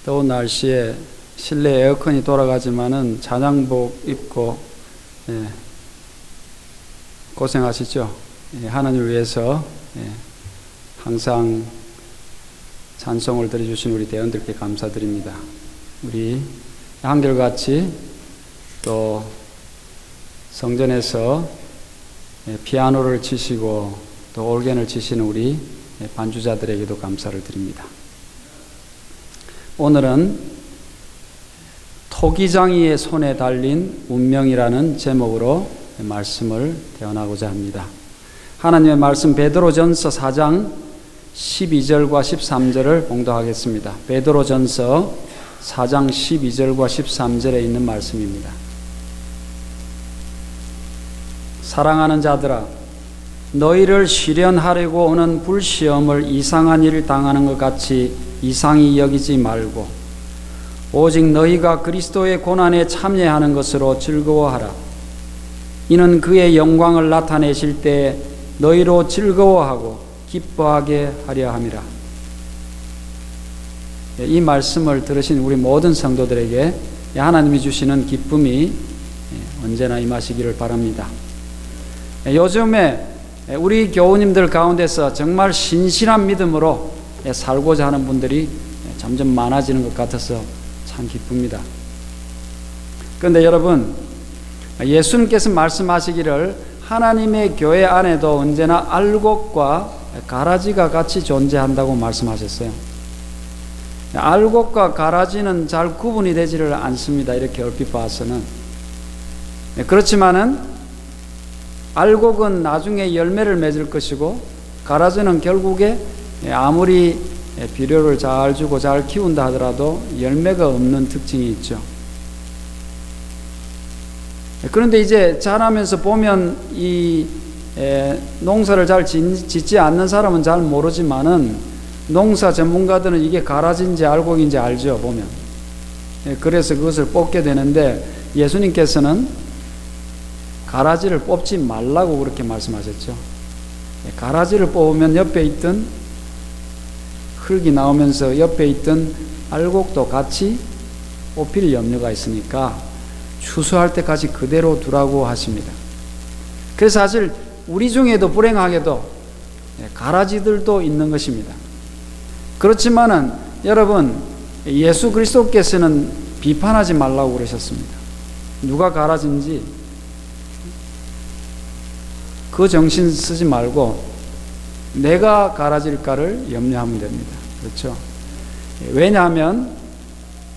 더운 날씨에 실내 에어컨이 돌아가지만은 잔향복 입고 고생하시죠. 하나님을 위해서 항상 찬송을 드려주신 우리 대원들께 감사드립니다. 우리 한결같이 또 성전에서 피아노를 치시고 또 올겐을 치시는 우리 반주자들에게도 감사를 드립니다. 오늘은 토기장이의 손에 달린 운명이라는 제목으로 말씀을 대언하고자 합니다. 하나님의 말씀 베드로전서 4장 12절과 13절을 봉독하겠습니다. 베드로전서 4장 12절과 13절에 있는 말씀입니다. 사랑하는 자들아, 너희를 시련하려고 오는 불시험을 이상한 일을 당하는 것 같이 이상히 여기지 말고 오직 너희가 그리스도의 고난에 참여하는 것으로 즐거워하라. 이는 그의 영광을 나타내실 때 너희로 즐거워하고 기뻐하게 하려 함이라. 이 말씀을 들으신 우리 모든 성도들에게 하나님이 주시는 기쁨이 언제나 임하시기를 바랍니다. 요즘에 우리 교우님들 가운데서 정말 신실한 믿음으로 살고자 하는 분들이 점점 많아지는 것 같아서 참 기쁩니다. 그런데 여러분, 예수님께서 말씀하시기를 하나님의 교회 안에도 언제나 알곡과 가라지가 같이 존재한다고 말씀하셨어요. 알곡과 가라지는 잘 구분이 되지를 않습니다. 이렇게 얼핏 봐서는. 그렇지만은 알곡은 나중에 열매를 맺을 것이고 가라지는 결국에 아무리 비료를 잘 주고 잘 키운다 하더라도 열매가 없는 특징이 있죠. 그런데 이제 자라면서 보면 이 농사를 잘 짓지 않는 사람은 잘 모르지만은 농사 전문가들은 이게 가라지인지 알곡인지 알죠, 보면. 그래서 그것을 뽑게 되는데 예수님께서는 가라지를 뽑지 말라고 그렇게 말씀하셨죠. 가라지를 뽑으면 옆에 있던 흙이 나오면서 옆에 있던 알곡도 같이 뽑힐 염려가 있으니까 추수할 때까지 그대로 두라고 하십니다. 그래서 사실 우리 중에도 불행하게도 가라지들도 있는 것입니다. 그렇지만은 여러분, 예수 그리스도께서는 비판하지 말라고 그러셨습니다. 누가 가라지인지 그 정신 쓰지 말고 내가 가라질까를 염려하면 됩니다. 그렇죠? 왜냐하면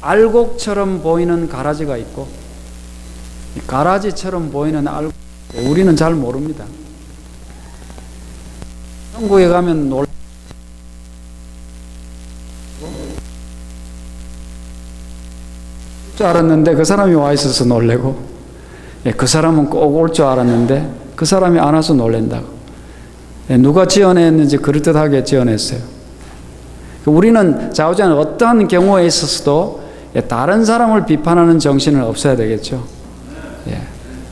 알곡처럼 보이는 가라지가 있고 가라지처럼 보이는 알곡, 우리는 잘 모릅니다. 한국에 가면 놀 줄 알았는데 그 사람이 와 있어서 놀래고, 그 사람은 꼭 올 줄 알았는데 그 사람이 안 와서 놀랜다고. 누가 지어냈는지 그럴듯하게 지어냈어요. 우리는 좌우지간 어떠한 경우에 있어서도 다른 사람을 비판하는 정신은 없어야 되겠죠.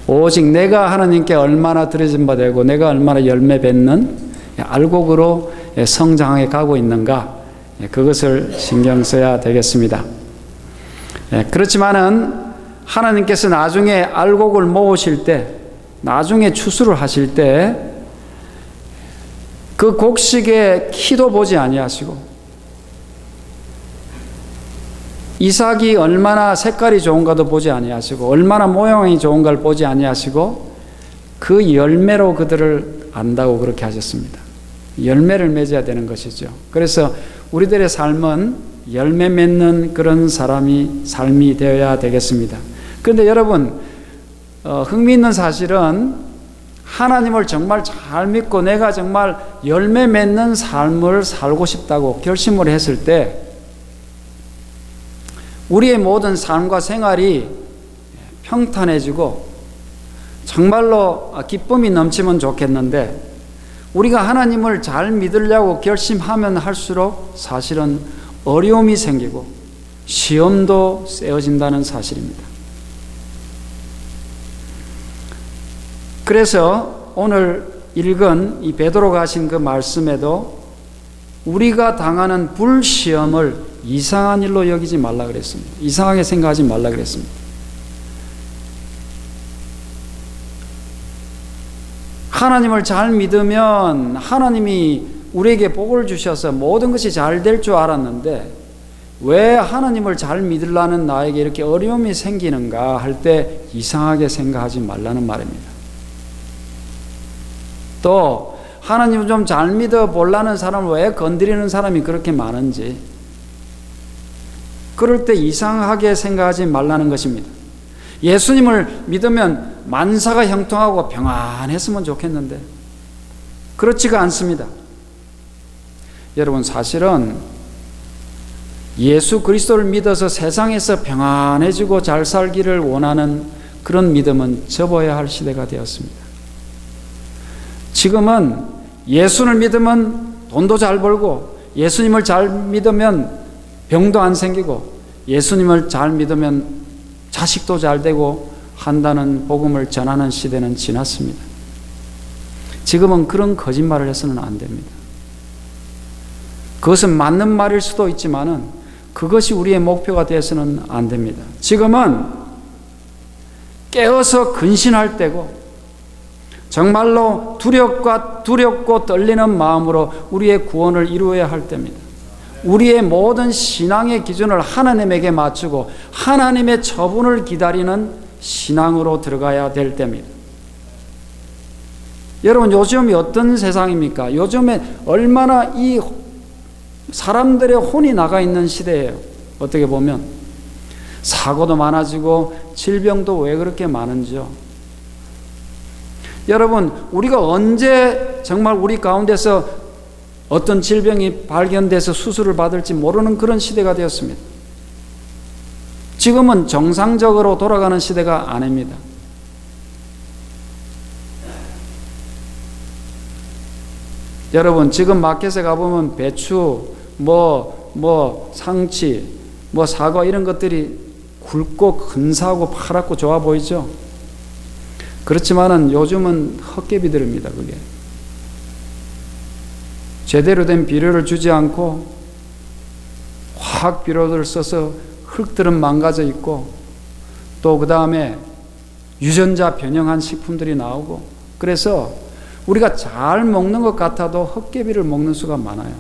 오직 내가 하나님께 얼마나 드려진 바 되고 내가 얼마나 열매 맺는 알곡으로 성장해 가고 있는가, 그것을 신경 써야 되겠습니다. 그렇지만은 하나님께서 나중에 알곡을 모으실 때, 나중에 추수를 하실 때 그 곡식의 키도 보지 아니하시고 이삭이 얼마나 색깔이 좋은가도 보지 아니하시고 얼마나 모양이 좋은가를 보지 아니하시고 그 열매로 그들을 안다고 그렇게 하셨습니다. 열매를 맺어야 되는 것이죠. 그래서 우리들의 삶은 열매 맺는 그런 삶이 되어야 되겠습니다. 그런데 여러분, 흥미있는 사실은 하나님을 정말 잘 믿고 내가 정말 열매 맺는 삶을 살고 싶다고 결심을 했을 때 우리의 모든 삶과 생활이 평탄해지고 정말로 기쁨이 넘치면 좋겠는데, 우리가 하나님을 잘 믿으려고 결심하면 할수록 사실은 어려움이 생기고 시험도 세워진다는 사실입니다. 그래서 오늘 읽은 이 베드로가 하신 그 말씀에도 우리가 당하는 불시험을 이상한 일로 여기지 말라 그랬습니다. 이상하게 생각하지 말라 그랬습니다. 하나님을 잘 믿으면 하나님이 우리에게 복을 주셔서 모든 것이 잘 될 줄 알았는데 왜 하나님을 잘 믿으려는 나에게 이렇게 어려움이 생기는가 할 때 이상하게 생각하지 말라는 말입니다. 또 하나님을 좀 잘 믿어 보려는 사람을 왜 건드리는 사람이 그렇게 많은지 그럴 때 이상하게 생각하지 말라는 것입니다. 예수님을 믿으면 만사가 형통하고 평안했으면 좋겠는데 그렇지가 않습니다. 여러분, 사실은 예수 그리스도를 믿어서 세상에서 평안해지고 잘 살기를 원하는 그런 믿음은 접어야 할 시대가 되었습니다. 지금은 예수를 믿으면 돈도 잘 벌고 예수님을 잘 믿으면 병도 안 생기고 예수님을 잘 믿으면 자식도 잘 되고 한다는 복음을 전하는 시대는 지났습니다. 지금은 그런 거짓말을 해서는 안 됩니다. 그것은 맞는 말일 수도 있지만은 그것이 우리의 목표가 되어서는 안 됩니다. 지금은 깨어서 근신할 때고 정말로 두렵고 떨리는 마음으로 우리의 구원을 이루어야 할 때입니다. 우리의 모든 신앙의 기준을 하나님에게 맞추고 하나님의 처분을 기다리는 신앙으로 들어가야 될 때입니다. 여러분, 요즘이 어떤 세상입니까? 요즘에 얼마나 이 사람들의 혼이 나가 있는 시대예요. 어떻게 보면 사고도 많아지고 질병도 왜 그렇게 많은지요? 여러분, 우리가 언제 정말 우리 가운데서 어떤 질병이 발견돼서 수술을 받을지 모르는 그런 시대가 되었습니다. 지금은 정상적으로 돌아가는 시대가 아닙니다. 여러분, 지금 마켓에 가보면 배추, 상치, 사과 이런 것들이 굵고 근사하고 파랗고 좋아 보이죠? 그렇지만은 요즘은 헛개비들입니다, 그게. 제대로 된 비료를 주지 않고 화학 비료를 써서 흙들은 망가져 있고 또 그 다음에 유전자 변형한 식품들이 나오고 그래서 우리가 잘 먹는 것 같아도 헛개비를 먹는 수가 많아요.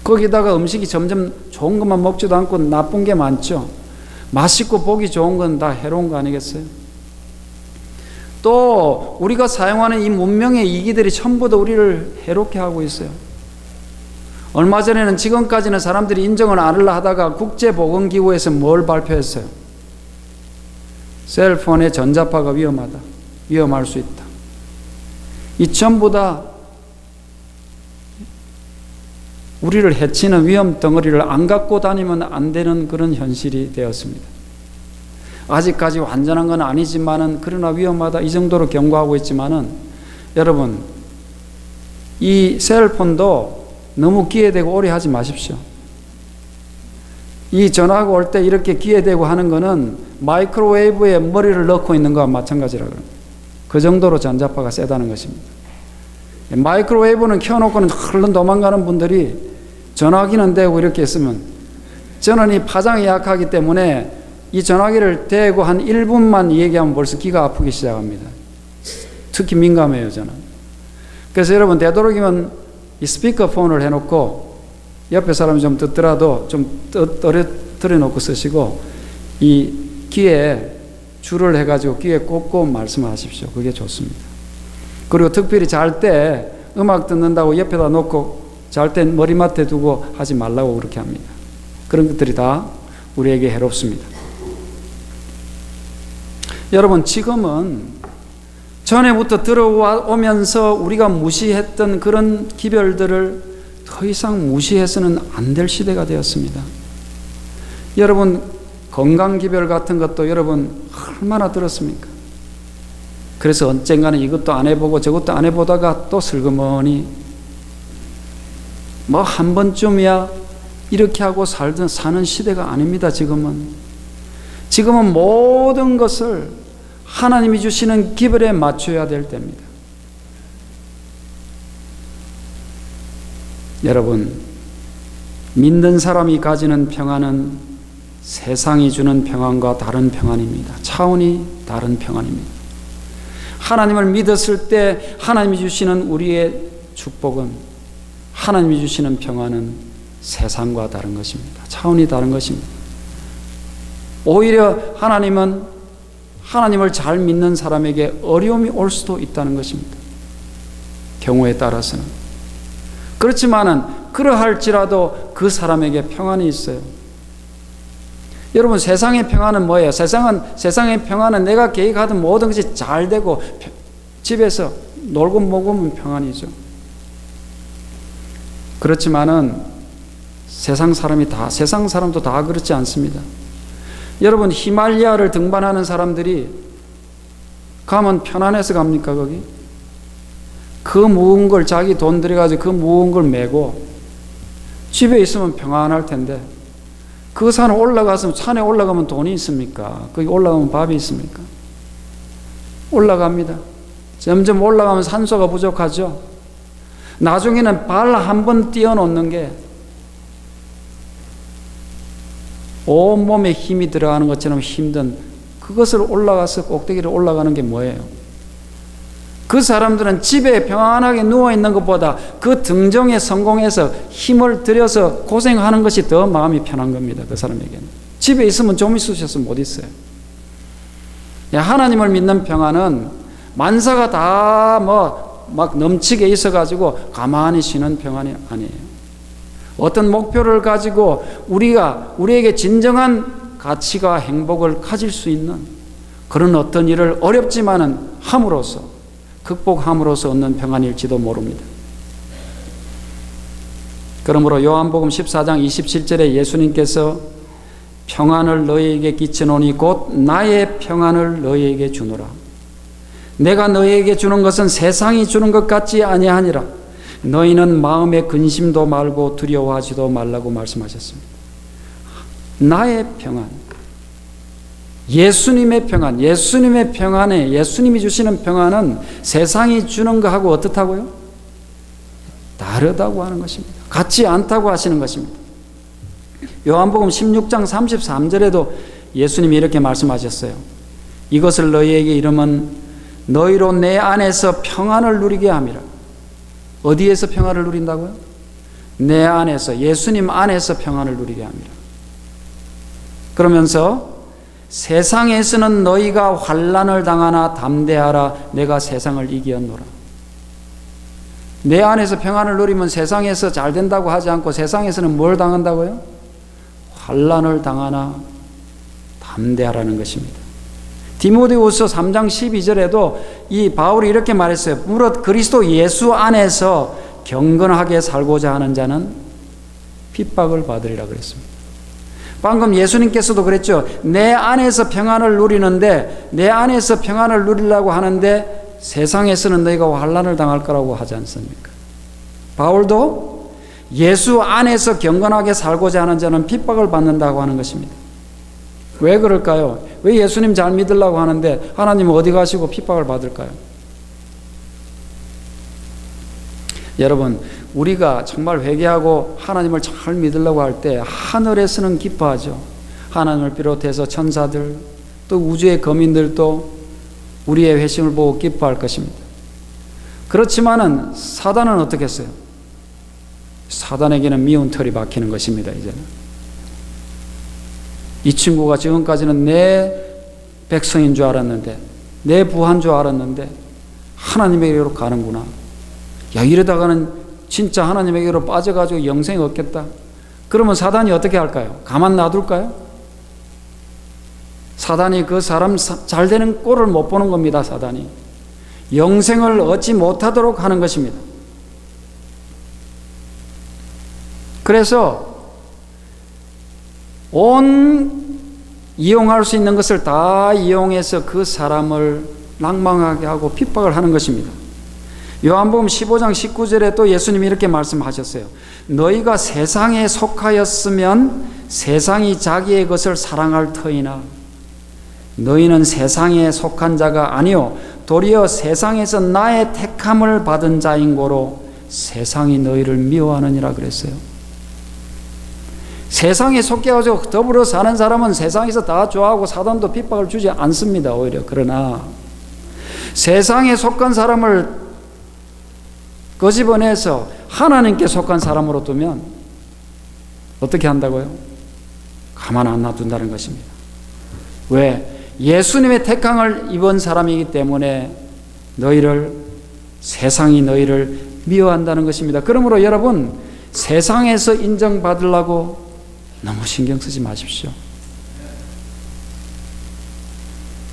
거기다가 음식이 점점 좋은 것만 먹지도 않고 나쁜 게 많죠. 맛있고 보기 좋은 건 다 해로운 거 아니겠어요? 또 우리가 사용하는 이 문명의 이기들이 전부 다 우리를 해롭게 하고 있어요. 얼마 전에는 지금까지는 사람들이 인정을 안 하려 하다가 국제보건기구에서 뭘 발표했어요? 셀폰의 전자파가 위험하다. 위험할 수 있다. 이 전부 다 우리를 해치는 위험 덩어리를 안 갖고 다니면 안 되는 그런 현실이 되었습니다. 아직까지 완전한 건 아니지만은 그러나 위험하다 이 정도로 경고하고 있지만은 여러분, 이 셀폰도 너무 귀에 대고 오래 하지 마십시오. 이 전화가 올 때 이렇게 귀에 대고 하는 거는 마이크로웨이브에 머리를 넣고 있는 거와 마찬가지라고 합니다. 그 정도로 전자파가 세다는 것입니다. 마이크로웨이브는 켜놓고는 흘러 도망가는 분들이 전화기는 대고 이렇게 했으면, 저는 이 파장이 약하기 때문에 이 전화기를 대고 한 1분만 얘기하면 벌써 귀가 아프기 시작합니다. 특히 민감해요, 저는. 그래서 여러분, 되도록이면 이 스피커폰을 해놓고 옆에 사람이 좀 듣더라도 좀 떨어뜨려 놓고 쓰시고 이 귀에 줄을 해가지고 귀에 꽂고 말씀하십시오. 그게 좋습니다. 그리고 특별히 잘 때 음악 듣는다고 옆에다 놓고 잘 때 머리맡에 두고 하지 말라고 그렇게 합니다. 그런 것들이 다 우리에게 해롭습니다. 여러분, 지금은 전에부터 들어오면서 우리가 무시했던 그런 기별들을 더 이상 무시해서는 안 될 시대가 되었습니다. 여러분, 건강기별 같은 것도 여러분 얼마나 들었습니까? 그래서 언젠가는 이것도 안 해보고 저것도 안 해보다가 또 슬그머니 뭐 한 번쯤이야 이렇게 하고 사는 시대가 아닙니다. 지금은 모든 것을 하나님이 주시는 기별에 맞춰야 될 때입니다. 여러분, 믿는 사람이 가지는 평안은 세상이 주는 평안과 다른 평안입니다. 차원이 다른 평안입니다. 하나님을 믿었을 때 하나님이 주시는 우리의 축복은, 하나님이 주시는 평안은 세상과 다른 것입니다. 차원이 다른 것입니다. 오히려 하나님은 하나님을 잘 믿는 사람에게 어려움이 올 수도 있다는 것입니다. 경우에 따라서는. 그렇지만은 그러할지라도 그 사람에게 평안이 있어요. 여러분, 세상의 평안은 뭐예요? 세상의 평안은 내가 계획하던 모든 것이 잘 되고 집에서 놀고 먹으면 평안이죠. 그렇지만은 세상 사람도 다 그렇지 않습니다. 여러분, 히말라야를 등반하는 사람들이 가면 편안해서 갑니까, 거기? 그 무거운 걸 자기 돈 들여가지고 그 무거운 걸 메고 집에 있으면 평안할 텐데, 그 산에 올라가면 돈이 있습니까? 거기 올라가면 밥이 있습니까? 올라갑니다. 점점 올라가면 산소가 부족하죠. 나중에는 발 한 번 띄워놓는 게 온몸에 힘이 들어가는 것처럼 힘든, 그것을 올라가서 꼭대기를 올라가는 게 뭐예요? 그 사람들은 집에 평안하게 누워있는 것보다 그 등정에 성공해서 힘을 들여서 고생하는 것이 더 마음이 편한 겁니다. 그 사람에게는. 집에 있으면 좀 있으셔서 못 있어요. 하나님을 믿는 평안은 만사가 다 막 넘치게 있어가지고 가만히 쉬는 평안이 아니에요. 어떤 목표를 가지고 우리에게 진정한 가치가 행복을 가질 수 있는 그런 어떤 일을 어렵지만은 극복함으로써 얻는 평안일지도 모릅니다. 그러므로 요한복음 14장 27절에 예수님께서 평안을 너희에게 끼치노니 곧 나의 평안을 너희에게 주노라. 내가 너희에게 주는 것은 세상이 주는 것 같지 아니하니라. 너희는 마음에 근심도 말고 두려워하지도 말라고 말씀하셨습니다. 나의 평안, 예수님의 평안, 예수님이 주시는 평안은 세상이 주는 것하고 어떻다고요? 다르다고 하는 것입니다. 같지 않다고 하시는 것입니다. 요한복음 16장 33절에도 예수님이 이렇게 말씀하셨어요. 이것을 너희에게 이르면 너희로 내 안에서 평안을 누리게 함이라. 어디에서 평안을 누린다고요? 내 안에서, 예수님 안에서 평안을 누리게 합니다. 그러면서 세상에서는 너희가 환난을 당하나 담대하라. 내가 세상을 이기었노라. 내 안에서 평안을 누리면 세상에서 잘 된다고 하지 않고 세상에서는 뭘 당한다고요? 환난을 당하나 담대하라는 것입니다. 디모데후서 3장 12절에도 이 바울이 이렇게 말했어요. 무릇 그리스도 예수 안에서 경건하게 살고자 하는 자는 핍박을 받으리라 그랬습니다. 방금 예수님께서도 그랬죠. 내 안에서 평안을 누리는데, 내 안에서 평안을 누리려고 하는데 세상에서는 너희가 환난을 당할 거라고 하지 않습니까? 바울도 예수 안에서 경건하게 살고자 하는 자는 핍박을 받는다고 하는 것입니다. 왜 그럴까요? 왜 예수님 잘 믿으려고 하는데 하나님은 어디 가시고 핍박을 받을까요? 여러분, 우리가 정말 회개하고 하나님을 잘 믿으려고 할 때 하늘에서는 기뻐하죠. 하나님을 비롯해서 천사들, 또 우주의 거민들도 우리의 회심을 보고 기뻐할 것입니다. 그렇지만은 사단은 어떻게 했어요? 사단에게는 미운 털이 박히는 것입니다. 이제는 이 친구가 지금까지는 내 백성인 줄 알았는데, 내 부한 줄 알았는데 하나님에게로 가는구나. 야, 이러다가는 진짜 하나님에게로 빠져가지고 영생이 없겠다. 그러면 사단이 어떻게 할까요? 가만 놔둘까요? 사단이 그 사람 잘 되는 꼴을 못 보는 겁니다. 사단이 영생을 얻지 못하도록 하는 것입니다. 그래서 이용할 수 있는 것을 다 이용해서 그 사람을 낭망하게 하고 핍박을 하는 것입니다. 요한복음 15장 19절에 또 예수님이 이렇게 말씀하셨어요. 너희가 세상에 속하였으면 세상이 자기의 것을 사랑할 터이나 너희는 세상에 속한 자가 아니요 도리어 세상에서 나의 택함을 받은 자인 고로 세상이 너희를 미워하느니라 그랬어요. 세상에 속해가지고 더불어 사는 사람은 세상에서 다 좋아하고 사단도 핍박을 주지 않습니다. 오히려. 그러나 세상에 속한 사람을 끄집어내서 하나님께 속한 사람으로 두면 어떻게 한다고요? 가만 안 놔둔다는 것입니다. 왜? 예수님의 택함을 입은 사람이기 때문에 세상이 너희를 미워한다는 것입니다. 그러므로 여러분, 세상에서 인정받으려고 너무 신경 쓰지 마십시오.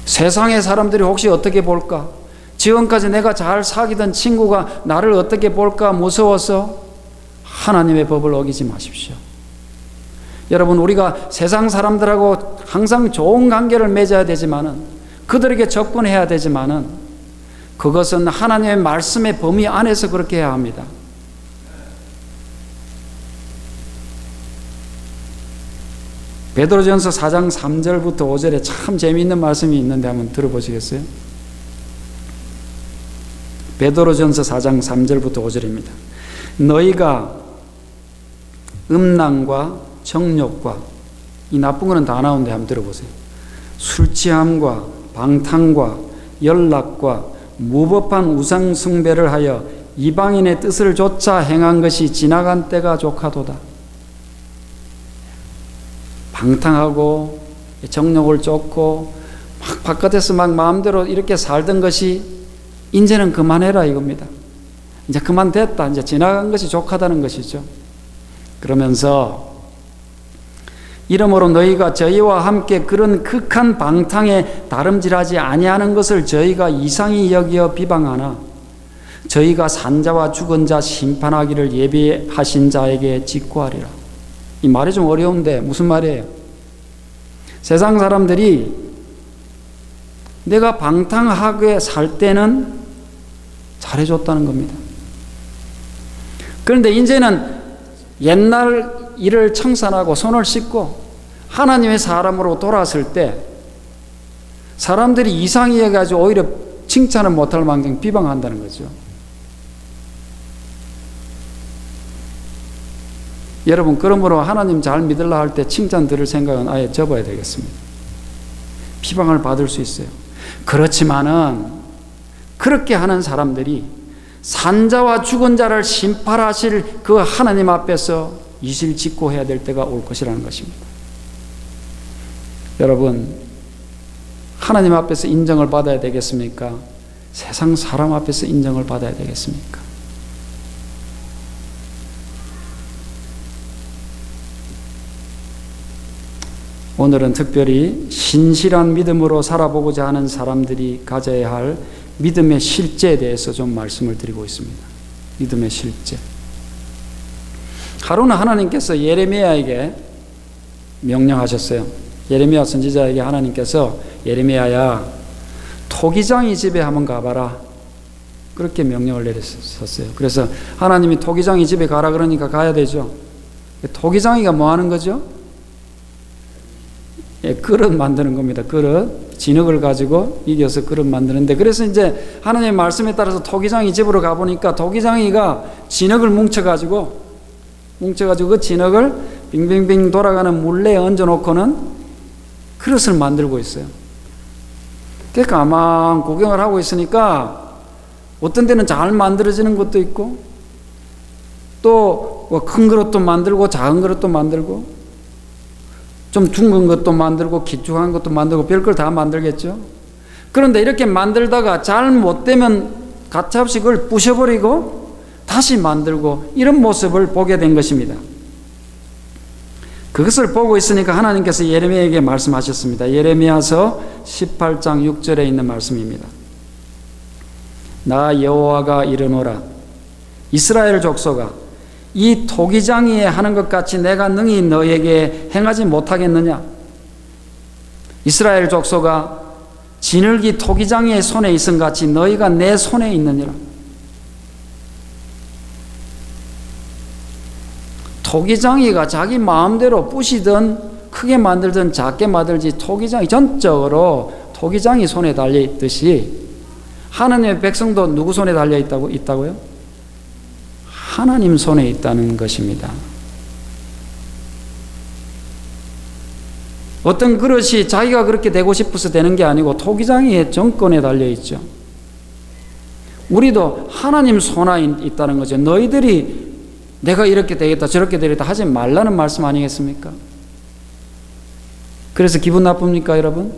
세상의 사람들이 혹시 어떻게 볼까? 지금까지 내가 잘 사귀던 친구가 나를 어떻게 볼까 무서워서 하나님의 법을 어기지 마십시오. 여러분, 우리가 세상 사람들하고 항상 좋은 관계를 맺어야 되지만은, 그들에게 접근해야 되지만은, 그것은 하나님의 말씀의 범위 안에서 그렇게 해야 합니다. 베드로전서 4장 3절부터 5절에 참 재미있는 말씀이 있는데 한번 들어보시겠어요? 베드로전서 4장 3절부터 5절입니다. 너희가 음란과 정욕과, 이 나쁜 거는 다 나오는데 한번 들어보세요. 술 취함과 방탕과 연락과 무법한 우상 숭배를 하여 이방인의 뜻을 좇아 행한 것이 지나간 때가 족하도다. 방탕하고 정욕을 쫓고 막 바깥에서 막 마음대로 이렇게 살던 것이 이제는 그만해라 이겁니다. 이제 그만 됐다. 이제 지나간 것이 족하다는 것이죠. 그러면서 이러므로 너희가 저희와 함께 그런 극한 방탕에 다름질하지 아니하는 것을 저희가 이상히 여기어 비방하나 저희가 산자와 죽은 자 심판하기를 예비하신 자에게 직구하리라. 이 말이 좀 어려운데 무슨 말이에요? 세상 사람들이 내가 방탕하게 살 때는 잘해줬다는 겁니다. 그런데 이제는 옛날 일을 청산하고 손을 씻고 하나님의 사람으로 돌아왔을 때 사람들이 이상히 여겨가지고 오히려 칭찬을 못할 망정 비방한다는 거죠. 여러분, 그러므로 하나님 잘 믿으려 할 때 칭찬 들을 생각은 아예 접어야 되겠습니다. 비방을 받을 수 있어요. 그렇지만은 그렇게 하는 사람들이 산자와 죽은 자를 심판하실 그 하나님 앞에서 이실직고해야 될 때가 올 것이라는 것입니다. 여러분, 하나님 앞에서 인정을 받아야 되겠습니까? 세상 사람 앞에서 인정을 받아야 되겠습니까? 오늘은 특별히 신실한 믿음으로 살아보고자 하는 사람들이 가져야 할 믿음의 실제에 대해서 좀 말씀을 드리고 있습니다. 믿음의 실제. 하루는 하나님께서 예레미야에게 명령하셨어요. 예레미야 선지자에게 하나님께서 예레미야야, 토기장이 집에 한번 가봐라. 그렇게 명령을 내렸었어요. 그래서 하나님이 토기장이 집에 가라 그러니까 가야 되죠. 토기장이가 뭐 하는 거죠? 그릇 만드는 겁니다. 그릇. 진흙을 가지고 이겨서 그릇 만드는데, 그래서 이제 하나님의 말씀에 따라서 토기장이 집으로 가보니까 토기장이가 진흙을 뭉쳐가지고 그 진흙을 빙빙빙 돌아가는 물레에 얹어놓고는 그릇을 만들고 있어요. 그러니까 가만 구경을 하고 있으니까 어떤 데는 잘 만들어지는 것도 있고 또 큰 그릇도 만들고 작은 그릇도 만들고 좀 둥근 것도 만들고 길쭉한 것도 만들고 별걸 다 만들겠죠. 그런데 이렇게 만들다가 잘 못되면 가차없이 그걸 부셔버리고 다시 만들고 이런 모습을 보게 된 것입니다. 그것을 보고 있으니까 하나님께서 예레미야에게 말씀하셨습니다. 예레미야서 18장 6절에 있는 말씀입니다. 나 여호와가 이르노라. 이스라엘 족속아, 이 토기장이에 하는 것 같이 내가 능히 너에게 행하지 못하겠느냐? 이스라엘 족속아, 진흙이 토기장이의 손에 있은 같이 너희가 내 손에 있느니라. 토기장이가 자기 마음대로 부시든 크게 만들든 작게 만들지 토기장이 전적으로 토기장이 손에 달려있듯이 하나님의 백성도 누구 손에 달려있다고요? 하나님 손에 있다는 것입니다. 어떤 그릇이 자기가 그렇게 되고 싶어서 되는 게 아니고 토기장의 정권에 달려있죠. 우리도 하나님 손안에 있다는 거죠. 너희들이 내가 이렇게 되겠다 저렇게 되겠다 하지 말라는 말씀 아니겠습니까? 그래서 기분 나쁩니까 여러분?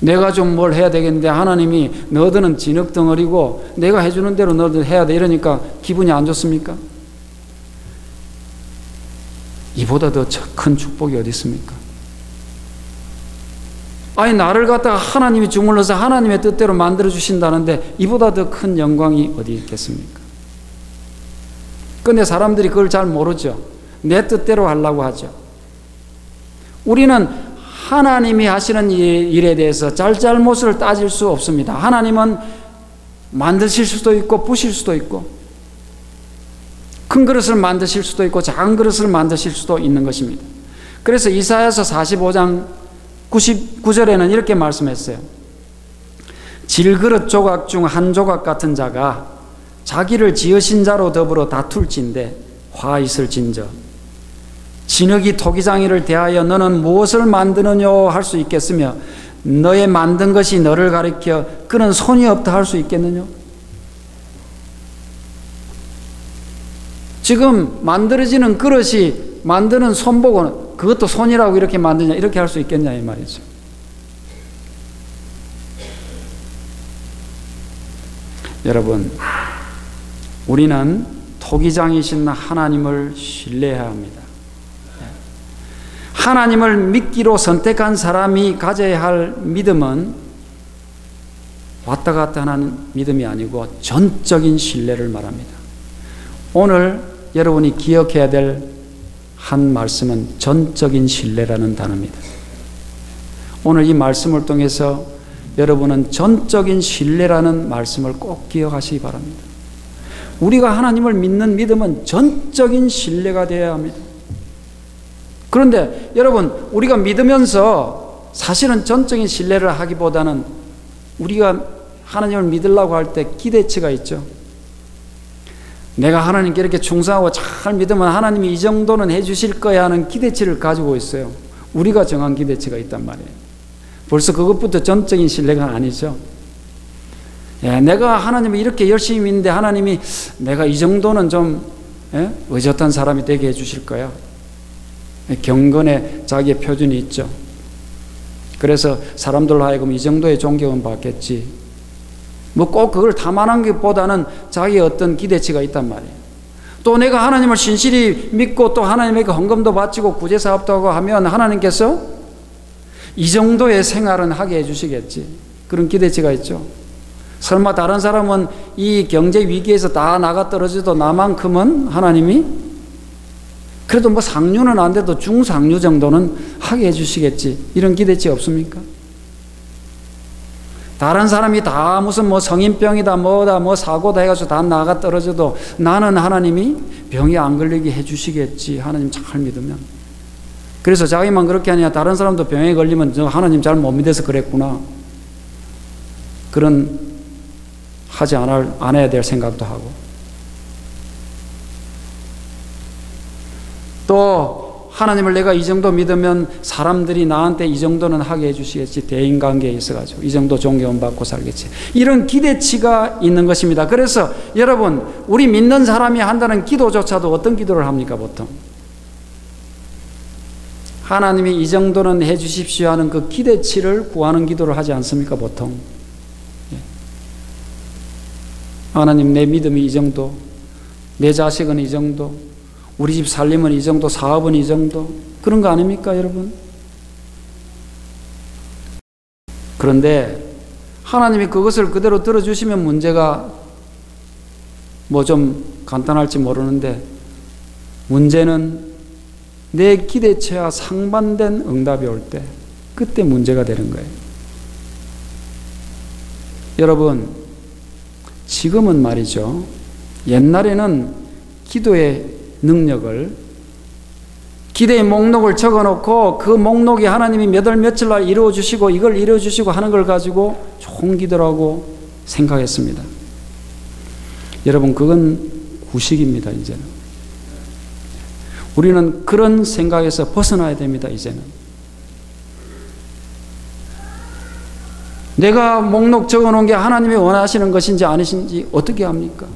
내가 좀 뭘 해야 되겠는데 하나님이 너희들은 진흙덩어리고 내가 해주는 대로 너희들 해야 돼 이러니까 기분이 안 좋습니까? 이보다 더 큰 축복이 어디 있습니까? 아니 나를 갖다가 하나님이 주물러서 하나님의 뜻대로 만들어 주신다는데 이보다 더 큰 영광이 어디 있겠습니까? 그런데 사람들이 그걸 잘 모르죠. 내 뜻대로 하려고 하죠. 우리는 하나님이 하시는 일에 대해서 잘잘못을 따질 수 없습니다. 하나님은 만드실 수도 있고 부실 수도 있고 큰 그릇을 만드실 수도 있고 작은 그릇을 만드실 수도 있는 것입니다. 그래서 이사야서 45장 99절에는 이렇게 말씀했어요. 질그릇 조각 중 한 조각 같은 자가 자기를 지으신 자로 더불어 다툴진대 화 있을진저 진흙이 토기장이를 대하여 너는 무엇을 만드느냐 할 수 있겠으며 너의 만든 것이 너를 가리켜 그는 손이 없다 할 수 있겠느냐. 지금 만들어지는 그릇이 만드는 손 보고 그것도 손이라고 이렇게 만드냐 이렇게 할 수 있겠냐 이 말이죠. 여러분 우리는 토기장이신 하나님을 신뢰해야 합니다. 하나님을 믿기로 선택한 사람이 가져야 할 믿음은 왔다 갔다 하는 믿음이 아니고 전적인 신뢰를 말합니다. 오늘 여러분이 기억해야 될 한 말씀은 전적인 신뢰라는 단어입니다. 오늘 이 말씀을 통해서 여러분은 전적인 신뢰라는 말씀을 꼭 기억하시기 바랍니다. 우리가 하나님을 믿는 믿음은 전적인 신뢰가 되어야 합니다. 그런데 여러분 우리가 믿으면서 사실은 전적인 신뢰를 하기보다는 우리가 하나님을 믿으려고 할 때 기대치가 있죠. 내가 하나님께 이렇게 충성하고 잘 믿으면 하나님이 이 정도는 해주실 거야 하는 기대치를 가지고 있어요. 우리가 정한 기대치가 있단 말이에요. 벌써 그것부터 전적인 신뢰가 아니죠. 내가 하나님을 이렇게 열심히 믿는데 하나님이 내가 이 정도는 좀 의젓한 사람이 되게 해주실 거야. 경건에 자기의 표준이 있죠. 그래서 사람들로 하여금 이 정도의 존경은 받겠지. 뭐 꼭 그걸 탐하는 것보다는 자기의 어떤 기대치가 있단 말이에요. 또 내가 하나님을 신실히 믿고 또 하나님에게 헌금도 바치고 구제사업도 하고 하면 하나님께서 이 정도의 생활은 하게 해주시겠지. 그런 기대치가 있죠. 설마 다른 사람은 이 경제 위기에서 다 나가 떨어져도 나만큼은 하나님이 그래도 뭐 상류는 안 돼도 중상류 정도는 하게 해주시겠지. 이런 기대치 없습니까? 다른 사람이 다 무슨 뭐 성인병이다 뭐다 뭐 사고다 해가지고 다 나가 떨어져도 나는 하나님이 병이 안 걸리게 해주시겠지. 하나님 잘 믿으면. 그래서 자기만 그렇게 하냐 다른 사람도 병에 걸리면 저 하나님 잘 못 믿어서 그랬구나. 그런 하지 안 해야 될 생각도 하고 또 하나님을 내가 이 정도 믿으면 사람들이 나한테 이 정도는 하게 해주시겠지. 대인관계에 있어가지고 이 정도 존경받고 살겠지. 이런 기대치가 있는 것입니다. 그래서 여러분 우리 믿는 사람이 한다는 기도조차도 어떤 기도를 합니까 보통? 하나님이 이 정도는 해주십시오 하는 그 기대치를 구하는 기도를 하지 않습니까 보통? 하나님 내 믿음이 이 정도, 내 자식은 이 정도, 우리 집 살림은 이 정도, 사업은 이 정도, 그런 거 아닙니까 여러분? 그런데 하나님이 그것을 그대로 들어주시면 문제가 뭐 좀 간단할지 모르는데 문제는 내 기대치와 상반된 응답이 올 때 그때 문제가 되는 거예요. 여러분 지금은 말이죠. 옛날에는 기도의 능력을 기대의 목록을 적어놓고 그 목록이 하나님이 몇 월 며칠 날 이루어주시고 이걸 이루어주시고 하는 걸 가지고 좋은 기도라고 생각했습니다. 여러분 그건 구식입니다. 이제는 우리는 그런 생각에서 벗어나야 됩니다. 이제는 내가 목록 적어놓은 게 하나님이 원하시는 것인지 아니신지 어떻게 합니까?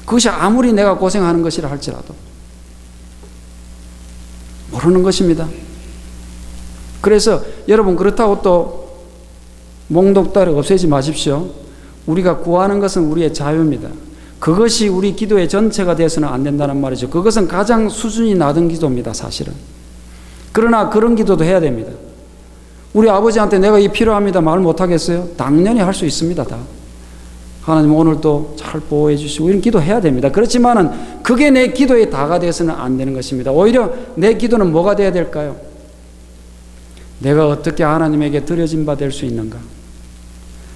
그것이 아무리 내가 고생하는 것이라 할지라도 모르는 것입니다. 그래서 여러분, 그렇다고 또 목록들을 없애지 마십시오. 우리가 구하는 것은 우리의 자유입니다. 그것이 우리 기도의 전체가 되어서는 안 된다는 말이죠. 그것은 가장 수준이 낮은 기도입니다, 사실은. 그러나 그런 기도도 해야 됩니다. 우리 아버지한테 내가 이 필요합니다 말 못하겠어요? 당연히 할 수 있습니다. 다. 하나님 오늘도 잘 보호해 주시고 이런 기도 해야 됩니다. 그렇지만은 그게 내 기도의 다가 되어서는 안 되는 것입니다. 오히려 내 기도는 뭐가 되어야 될까요? 내가 어떻게 하나님에게 드려진 바 될 수 있는가?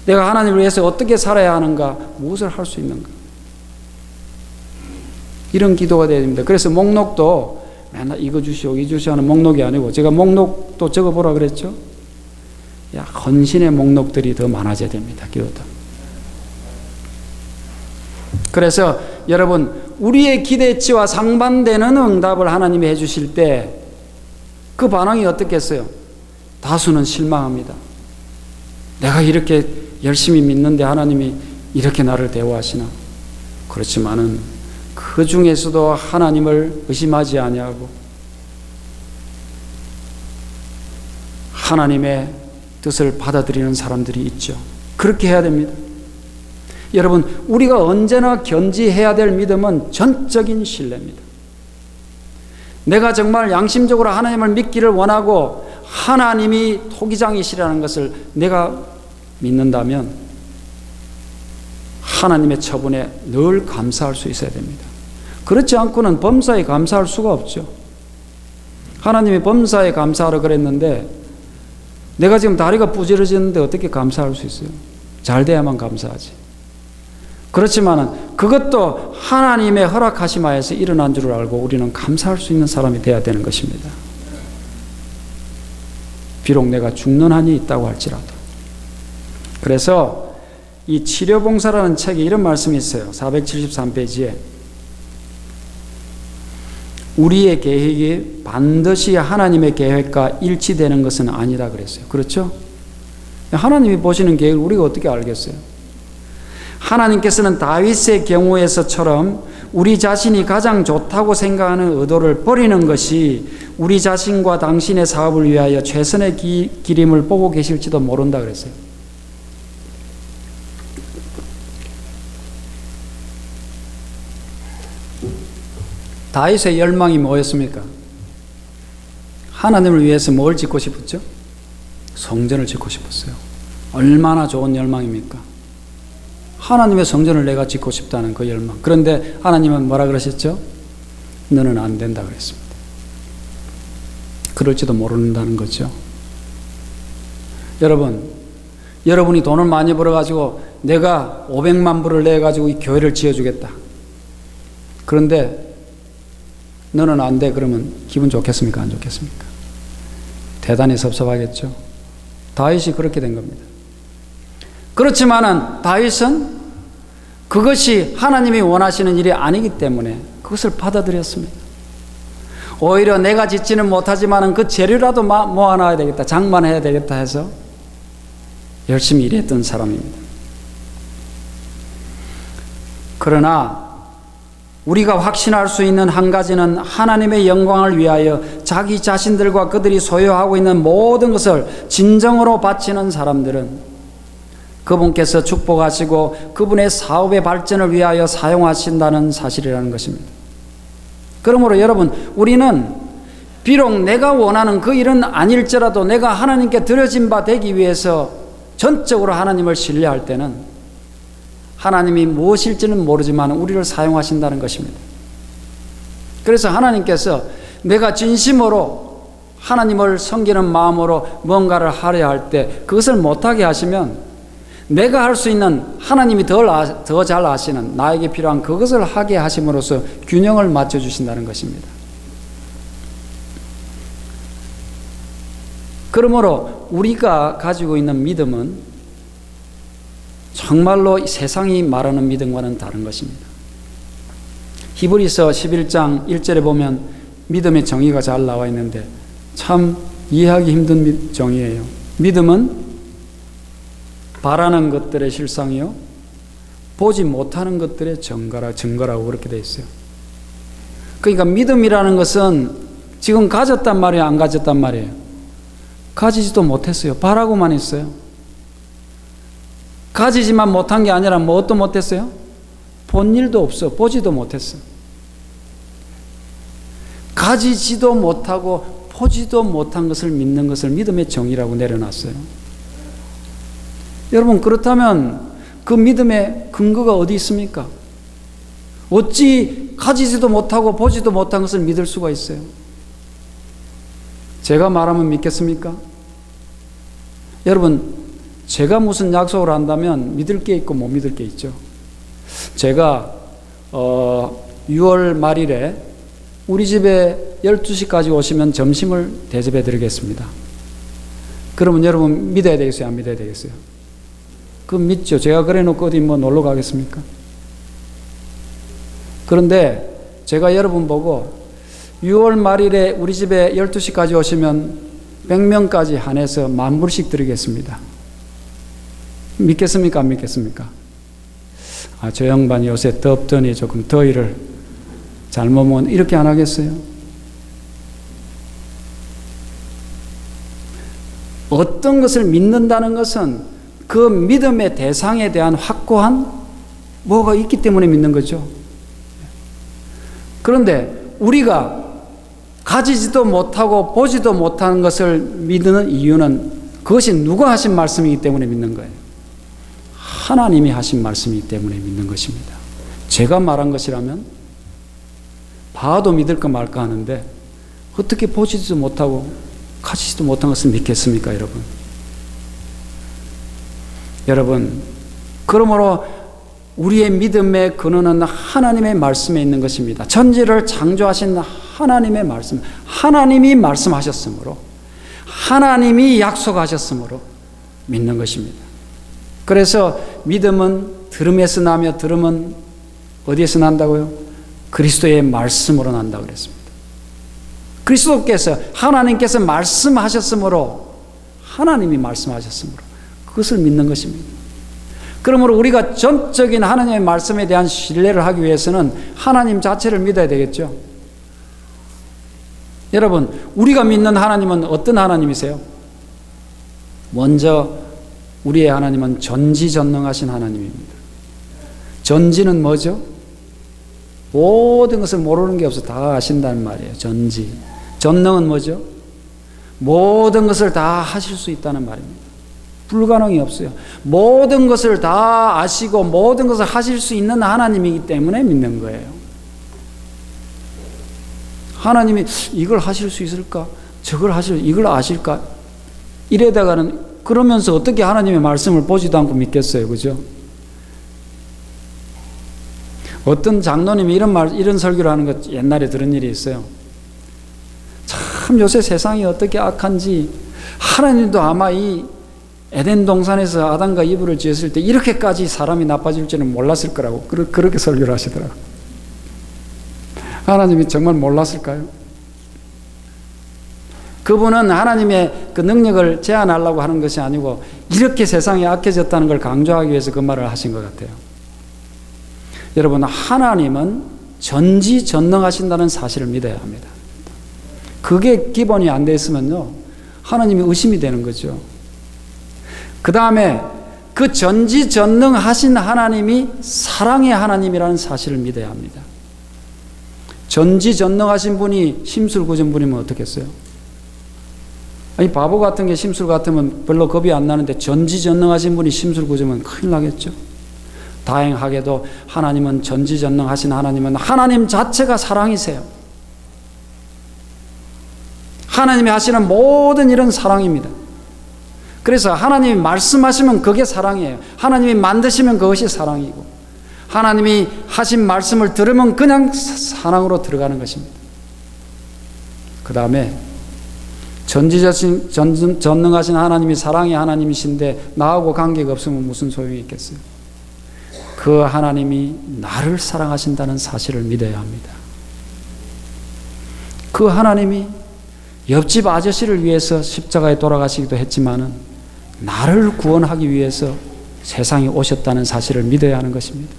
내가 하나님을 위해서 어떻게 살아야 하는가? 무엇을 할 수 있는가? 이런 기도가 되어야 됩니다. 그래서 목록도 맨날 이거 주시오, 이거 주시오 하는 목록이 아니고, 제가 목록도 적어보라 그랬죠? 헌신의 목록들이 더 많아져야 됩니다. 기도도. 그래서 여러분, 우리의 기대치와 상반되는 응답을 하나님이 해주실 때 그 반응이 어떻겠어요? 다수는 실망합니다. 내가 이렇게 열심히 믿는데 하나님이 이렇게 나를 대우하시나? 그렇지만은 그 중에서도 하나님을 의심하지 아니하고 하나님의 뜻을 받아들이는 사람들이 있죠. 그렇게 해야 됩니다. 여러분, 우리가 언제나 견지해야 될 믿음은 전적인 신뢰입니다. 내가 정말 양심적으로 하나님을 믿기를 원하고 하나님이 토기장이시라는 것을 내가 믿는다면 하나님의 처분에 늘 감사할 수 있어야 됩니다. 그렇지 않고는 범사에 감사할 수가 없죠. 하나님이 범사에 감사하라 그랬는데 내가 지금 다리가 부지러지는데 어떻게 감사할 수 있어요? 잘 돼야만 감사하지. 그렇지만은 그것도 하나님의 허락하심하에서 일어난 줄을 알고 우리는 감사할 수 있는 사람이 되어야 되는 것입니다. 비록 내가 죽는 한이 있다고 할지라도. 그래서 이 치료봉사라는 책에 이런 말씀이 있어요. 473페이지에 우리의 계획이 반드시 하나님의 계획과 일치되는 것은 아니다 그랬어요. 그렇죠? 하나님이 보시는 계획을 우리가 어떻게 알겠어요? 하나님께서는 다윗의 경우에서처럼 우리 자신이 가장 좋다고 생각하는 의도를 버리는 것이 우리 자신과 당신의 사업을 위하여 최선의 길임을 보고 계실지도 모른다 그랬어요. 다윗의 열망이 뭐였습니까? 하나님을 위해서 뭘 짓고 싶었죠? 성전을 짓고 싶었어요. 얼마나 좋은 열망입니까? 하나님의 성전을 내가 짓고 싶다는 그 열망. 그런데 하나님은 뭐라 그러셨죠? 너는 안 된다 그랬습니다. 그럴지도 모른다는 거죠. 여러분, 여러분이 돈을 많이 벌어가지고 내가 500만 불을 내가지고 이 교회를 지어주겠다. 그런데 너는 안 돼. 그러면 기분 좋겠습니까? 안 좋겠습니까? 대단히 섭섭하겠죠. 다윗이 그렇게 된 겁니다. 그렇지만은 다윗은 그것이 하나님이 원하시는 일이 아니기 때문에 그것을 받아들였습니다. 오히려 내가 짓지는 못하지만은 그 재료라도 모아놔야 되겠다, 장만해야 되겠다 해서 열심히 일했던 사람입니다. 그러나 우리가 확신할 수 있는 한 가지는 하나님의 영광을 위하여 자기 자신들과 그들이 소유하고 있는 모든 것을 진정으로 바치는 사람들은 그분께서 축복하시고 그분의 사업의 발전을 위하여 사용하신다는 사실이라는 것입니다. 그러므로 여러분, 우리는 비록 내가 원하는 그 일은 아닐지라도 내가 하나님께 드려진 바 되기 위해서 전적으로 하나님을 신뢰할 때는 하나님이 무엇일지는 모르지만 우리를 사용하신다는 것입니다. 그래서 하나님께서 내가 진심으로 하나님을 섬기는 마음으로 뭔가를 하려 할 때 그것을 못하게 하시면 내가 할 수 있는 하나님이 더 잘 아시는 나에게 필요한 그것을 하게 하심으로써 균형을 맞춰주신다는 것입니다. 그러므로 우리가 가지고 있는 믿음은 정말로 세상이 말하는 믿음과는 다른 것입니다. 히브리서 11장 1절에 보면 믿음의 정의가 잘 나와 있는데 참 이해하기 힘든 정의예요. 믿음은 바라는 것들의 실상이요 보지 못하는 것들의 증거라고 그렇게 되어 있어요. 그러니까 믿음이라는 것은 지금 가졌단 말이에요, 안 가졌단 말이에요? 가지지도 못했어요. 바라고만 했어요. 가지지만 못한 게 아니라 뭐 또 못했어요? 본 일도 없어. 보지도 못했어. 가지지도 못하고 보지도 못한 것을 믿는 것을 믿음의 정의라고 내려놨어요. 여러분, 그렇다면 그 믿음의 근거가 어디 있습니까? 어찌 가지지도 못하고 보지도 못한 것을 믿을 수가 있어요? 제가 말하면 믿겠습니까? 여러분, 제가 무슨 약속을 한다면 믿을 게 있고 못 믿을 게 있죠. 제가 6월 말일에 우리 집에 12시까지 오시면 점심을 대접해 드리겠습니다. 그러면 여러분 믿어야 되겠어요? 안 믿어야 되겠어요? 그럼 믿죠. 제가 그래 놓고 어디 뭐 놀러 가겠습니까? 그런데 제가 여러분 보고 6월 말일에 우리 집에 12시까지 오시면 100명까지 한해서 10,000불씩 드리겠습니다. 믿겠습니까? 안 믿겠습니까? 저 양반이 요새 덥더니 조금 더위를 잘못 먹은 이렇게 안 하겠어요? 어떤 것을 믿는다는 것은 그 믿음의 대상에 대한 확고한 뭐가 있기 때문에 믿는 거죠. 그런데 우리가 가지지도 못하고 보지도 못하는 것을 믿는 이유는 그것이 누가 하신 말씀이기 때문에 믿는 거예요. 하나님이 하신 말씀이기 때문에 믿는 것입니다. 제가 말한 것이라면 봐도 믿을까 말까 하는데 어떻게 보지도 못하고 가지지도 못한 것을 믿겠습니까, 여러분? 여러분, 그러므로 우리의 믿음의 근원은 하나님의 말씀에 있는 것입니다. 천지를 창조하신 하나님의 말씀, 하나님이 말씀하셨으므로, 하나님이 약속하셨으므로 믿는 것입니다. 그래서 믿음은 들음에서 나며 들음은 어디에서 난다고요? 그리스도의 말씀으로 난다고 그랬습니다. 그리스도께서 하나님께서 말씀하셨으므로, 하나님이 말씀하셨으므로 그것을 믿는 것입니다. 그러므로 우리가 전적인 하나님의 말씀에 대한 신뢰를 하기 위해서는 하나님 자체를 믿어야 되겠죠. 여러분, 우리가 믿는 하나님은 어떤 하나님이세요? 먼저 우리의 하나님은 전지전능하신 하나님입니다. 전지는 뭐죠? 모든 것을 모르는 게 없어 다 아신다는 말이에요. 전지. 전능은 뭐죠? 모든 것을 다 하실 수 있다는 말입니다. 불가능이 없어요. 모든 것을 다 아시고 모든 것을 하실 수 있는 하나님이기 때문에 믿는 거예요. 하나님이 이걸 하실 수 있을까? 이걸 아실까? 이래다가는 그러면서 어떻게 하나님의 말씀을 보지도 않고 믿겠어요. 그죠? 어떤 장로님이 이런 설교를 하는 것 옛날에 들은 일이 있어요. 참 요새 세상이 어떻게 악한지 하나님도 아마 이 에덴 동산에서 아담과 이브를 지었을 때 이렇게까지 사람이 나빠질 줄은 몰랐을 거라고 그렇게 설교를 하시더라고요. 하나님이 정말 몰랐을까요? 그분은 하나님의 그 능력을 제한하려고 하는 것이 아니고 이렇게 세상이 악해졌다는 걸 강조하기 위해서 그 말을 하신 것 같아요. 여러분, 하나님은 전지전능하신다는 사실을 믿어야 합니다. 그게 기본이 안 돼 있으면요, 하나님이 의심이 되는 거죠. 그 다음에 그 전지전능하신 하나님이 사랑의 하나님이라는 사실을 믿어야 합니다. 전지전능하신 분이 심술구전분이면 어떻겠어요? 아니, 바보 같은 게 심술 같으면 별로 겁이 안 나는데 전지전능하신 분이 심술구전면 큰일 나겠죠. 다행하게도 하나님은 전지전능하신 하나님은 하나님 자체가 사랑이세요. 하나님이 하시는 모든 일은 사랑입니다. 그래서 하나님이 말씀하시면 그게 사랑이에요. 하나님이 만드시면 그것이 사랑이고, 하나님이 하신 말씀을 들으면 그냥 사랑으로 들어가는 것입니다. 그 다음에 전능하신 하나님이 사랑의 하나님이신데 나하고 관계가 없으면 무슨 소용이 있겠어요? 그 하나님이 나를 사랑하신다는 사실을 믿어야 합니다. 그 하나님이 옆집 아저씨를 위해서 십자가에 돌아가시기도 했지만은 나를 구원하기 위해서 세상에 오셨다는 사실을 믿어야 하는 것입니다.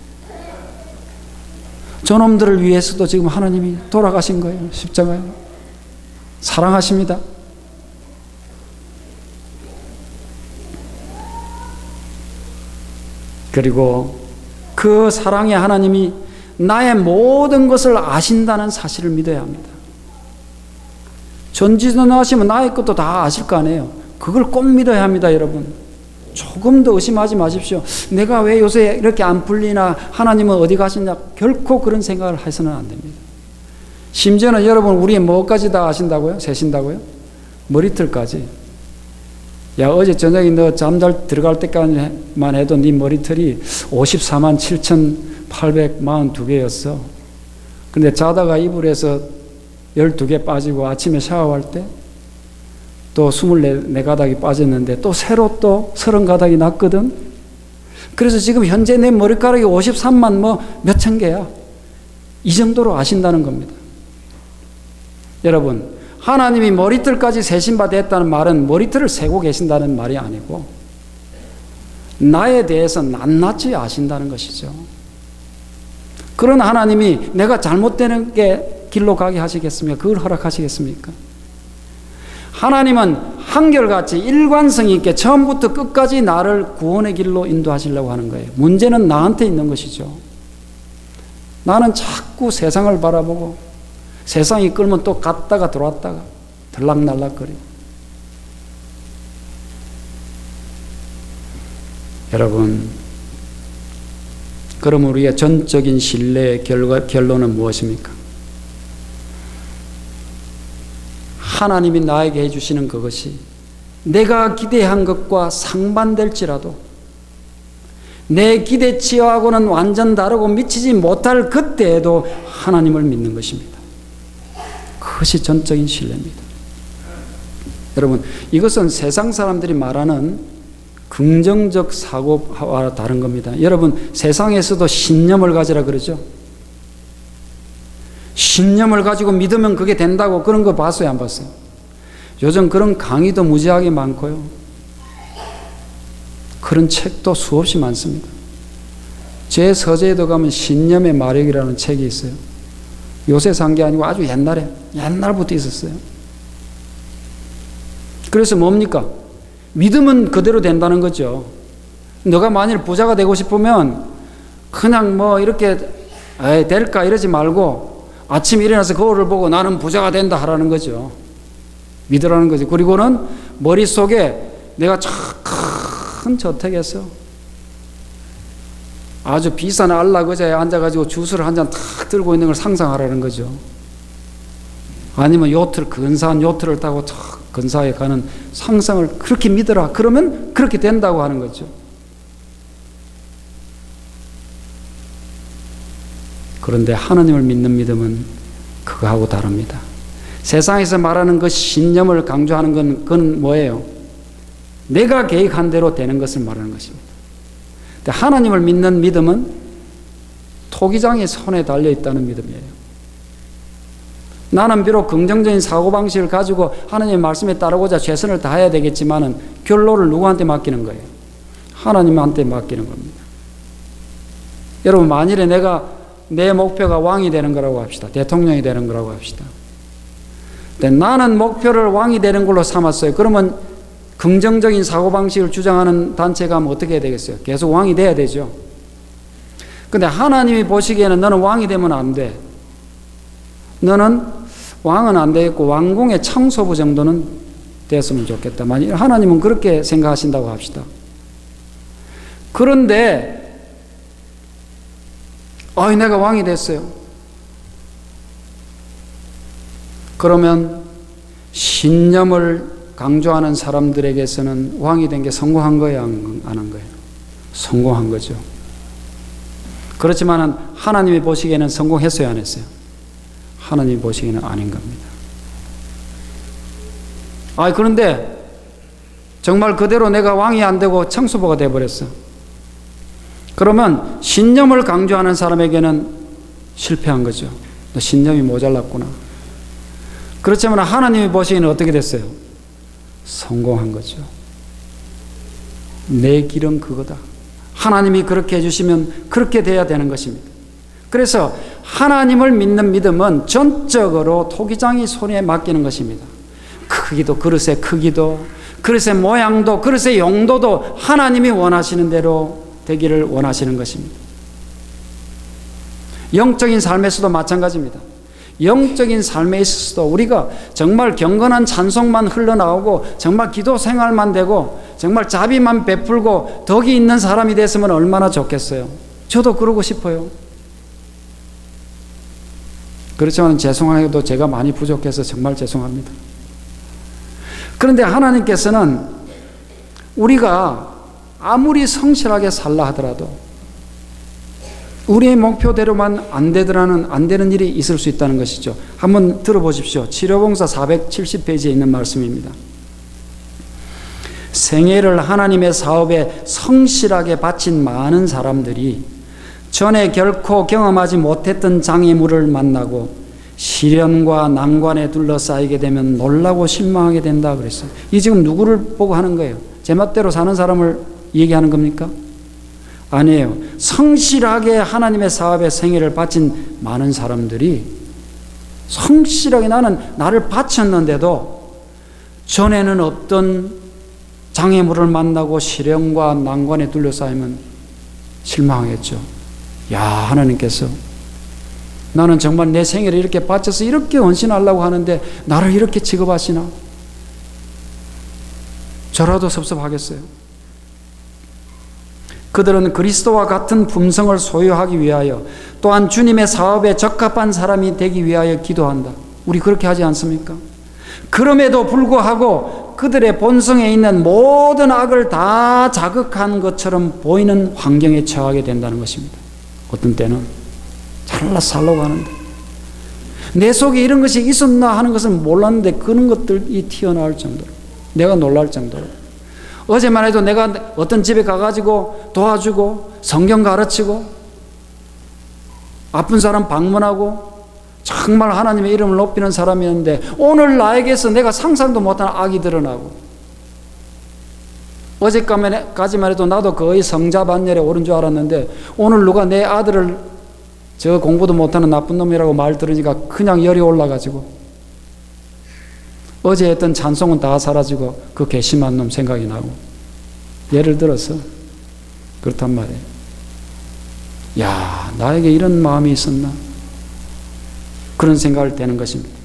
저놈들을 위해서도 지금 하나님이 돌아가신 거예요. 십자가에. 사랑하십니다. 그리고 그 사랑의 하나님이 나의 모든 것을 아신다는 사실을 믿어야 합니다. 전지전능하시면 나의 것도 다 아실 거 아니에요. 그걸 꼭 믿어야 합니다, 여러분. 조금 더 의심하지 마십시오. 내가 왜 요새 이렇게 안 풀리나, 하나님은 어디 가시냐, 결코 그런 생각을 해서는 안 됩니다. 심지어는 여러분, 우리의 뭐까지 다 아신다고요? 세신다고요? 머리털까지. 야, 어제 저녁에 너 잠잘 들어갈 때까지만 해도 네 머리털이 54만 7,842개였어. 근데 자다가 이불에서 12개 빠지고 아침에 샤워할 때 또 24가닥이 빠졌는데 또 새로 또 30가닥이 났거든. 그래서 지금 현재 내 머리카락이 53만 뭐 몇천 개야. 이 정도로 아신다는 겁니다. 여러분, 하나님이 머리털까지 세신 바 됐다는 말은 머리털을 세고 계신다는 말이 아니고 나에 대해서 낱낱이 아신다는 것이죠. 그런 하나님이 내가 잘못되는 게 길로 가게 하시겠습니까? 그걸 허락하시겠습니까? 하나님은 한결같이 일관성 있게 처음부터 끝까지 나를 구원의 길로 인도하시려고 하는 거예요. 문제는 나한테 있는 것이죠. 나는 자꾸 세상을 바라보고 세상이 끌면 또 갔다가 들어왔다가 들락날락거리고. 여러분, 그럼 우리의 전적인 신뢰의 결론은 무엇입니까? 하나님이 나에게 해주시는 그것이 내가 기대한 것과 상반될지라도 내 기대치하고는 완전 다르고 미치지 못할 그때에도 하나님을 믿는 것입니다. 그것이 전적인 신뢰입니다. 여러분, 이것은 세상 사람들이 말하는 긍정적 사고와 다른 겁니다. 여러분, 세상에서도 신념을 가지라 그러죠. 신념을 가지고 믿으면 그게 된다고 그런 거 봤어요, 안 봤어요? 요즘 그런 강의도 무지하게 많고요. 그런 책도 수없이 많습니다. 제 서재에도 가면 신념의 마력이라는 책이 있어요. 요새 산 게 아니고 아주 옛날부터 있었어요. 그래서 뭡니까? 믿으면 그대로 된다는 거죠. 너가 만일 부자가 되고 싶으면 그냥 뭐 이렇게 될까 이러지 말고 아침에 일어나서 거울을 보고 나는 부자가 된다 하라는 거죠. 믿으라는 거죠. 그리고는 머릿속에 내가 큰 저택에서 아주 비싼 안락의자에 앉아가지고 주스를 한 잔 탁 들고 있는 걸 상상하라는 거죠. 아니면 근사한 요트를 타고 탁 근사하게 가는 상상을 그렇게 믿어라. 그러면 그렇게 된다고 하는 거죠. 그런데 하나님을 믿는 믿음은 그거하고 다릅니다. 세상에서 말하는 그 신념을 강조하는 그건 뭐예요? 내가 계획한 대로 되는 것을 말하는 것입니다. 근데 하나님을 믿는 믿음은 토기장의 손에 달려있다는 믿음이에요. 나는 비록 긍정적인 사고방식을 가지고 하나님의 말씀에 따르고자 최선을 다해야 되겠지만은 결론을 누구한테 맡기는 거예요? 하나님한테 맡기는 겁니다. 여러분, 만일에 내 목표가 왕이 되는 거라고 합시다. 대통령이 되는 거라고 합시다. 근데 나는 목표를 왕이 되는 걸로 삼았어요. 그러면 긍정적인 사고방식을 주장하는 단체가 하면 어떻게 해야 되겠어요? 계속 왕이 돼야 되죠. 근데 하나님이 보시기에는 너는 왕이 되면 안 돼. 너는 왕은 안 되겠고 왕궁의 청소부 정도는 됐으면 좋겠다. 만약 하나님은 그렇게 생각하신다고 합시다. 그런데 내가 왕이 됐어요. 그러면 신념을 강조하는 사람들에게서는 왕이 된 게 성공한 거예요, 안 한 거예요? 성공한 거죠. 그렇지만 하나님이 보시기에는 성공했어요, 안 했어요? 하나님이 보시기에는 아닌 겁니다. 그런데 정말 그대로 내가 왕이 안 되고 청소부가 돼버렸어. 그러면 신념을 강조하는 사람에게는 실패한 거죠. 너 신념이 모자랐구나. 그렇지만 하나님이 보시기에는 어떻게 됐어요? 성공한 거죠. 내 길은 그거다. 하나님이 그렇게 해주시면 그렇게 돼야 되는 것입니다. 그래서 하나님을 믿는 믿음은 전적으로 토기장이 손에 맡기는 것입니다. 크기도, 그릇의 크기도, 그릇의 모양도, 그릇의 용도도 하나님이 원하시는 대로 되기를 원하시는 것입니다. 영적인 삶에서도 마찬가지입니다. 영적인 삶에 있어서도 우리가 정말 경건한 찬송만 흘러나오고 정말 기도 생활만 되고 정말 자비만 베풀고 덕이 있는 사람이 됐으면 얼마나 좋겠어요. 저도 그러고 싶어요. 그렇지만 죄송하게도 제가 많이 부족해서 정말 죄송합니다. 그런데 하나님께서는 우리가 아무리 성실하게 살라 하더라도 우리의 목표대로만 안 되는 일이 있을 수 있다는 것이죠. 한번 들어보십시오. 치료봉사 470페이지에 있는 말씀입니다. 생애를 하나님의 사업에 성실하게 바친 많은 사람들이 전에 결코 경험하지 못했던 장애물을 만나고 시련과 난관에 둘러싸이게 되면 놀라고 실망하게 된다 그랬어요. 이 지금 누구를 보고 하는 거예요? 제 멋대로 사는 사람을 얘기하는 겁니까? 아니에요. 성실하게 하나님의 사업에 생애를 바친 많은 사람들이 성실하게 나를 바쳤는데도 전에는 없던 장애물을 만나고 시련과 난관에 둘러싸이면 실망하겠죠. 야, 하나님께서 나는 정말 내 생애를 이렇게 바쳐서 이렇게 헌신하려고 하는데 나를 이렇게 취급하시나? 저라도 섭섭하겠어요. 그들은 그리스도와 같은 품성을 소유하기 위하여 또한 주님의 사업에 적합한 사람이 되기 위하여 기도한다. 우리 그렇게 하지 않습니까? 그럼에도 불구하고 그들의 본성에 있는 모든 악을 다 자극한 것처럼 보이는 환경에 처하게 된다는 것입니다. 어떤 때는 잘라 살려고 하는데 내 속에 이런 것이 있었나 하는 것을 몰랐는데 그런 것들이 튀어나올 정도로 내가 놀랄 정도로 어제만 해도 내가 어떤 집에 가가지고 도와주고 성경 가르치고 아픈 사람 방문하고 정말 하나님의 이름을 높이는 사람이었는데 오늘 나에게서 내가 상상도 못한 악이 드러나고 어제까지만 해도 나도 거의 성자 반열에 오른 줄 알았는데 오늘 누가 내 아들을 저 공부도 못하는 나쁜 놈이라고 말 들으니까 그냥 열이 올라가지고 어제 했던 찬송은 다 사라지고 그 괘씸한 놈 생각이 나고 예를 들어서 그렇단 말이에요. 야, 나에게 이런 마음이 있었나? 그런 생각을 되는 것입니다.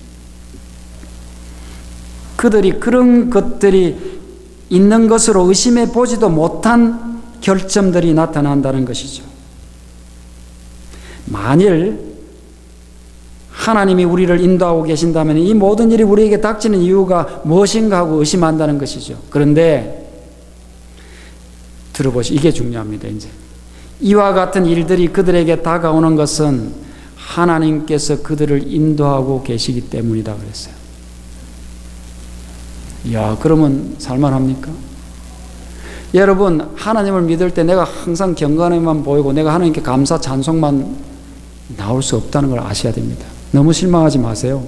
그들이 그런 것들이 있는 것으로 의심해 보지도 못한 결점들이 나타난다는 것이죠. 만일 하나님이 우리를 인도하고 계신다면 이 모든 일이 우리에게 닥치는 이유가 무엇인가 하고 의심한다는 것이죠. 그런데 들어보시오. 이게 중요합니다. 이제 이와 같은 일들이 그들에게 다가오는 것은 하나님께서 그들을 인도하고 계시기 때문이다 그랬어요. 야, 그러면 살만합니까? 여러분, 하나님을 믿을 때 내가 항상 경건함만 보이고 내가 하나님께 감사 찬송만 나올 수 없다는 걸 아셔야 됩니다. 너무 실망하지 마세요.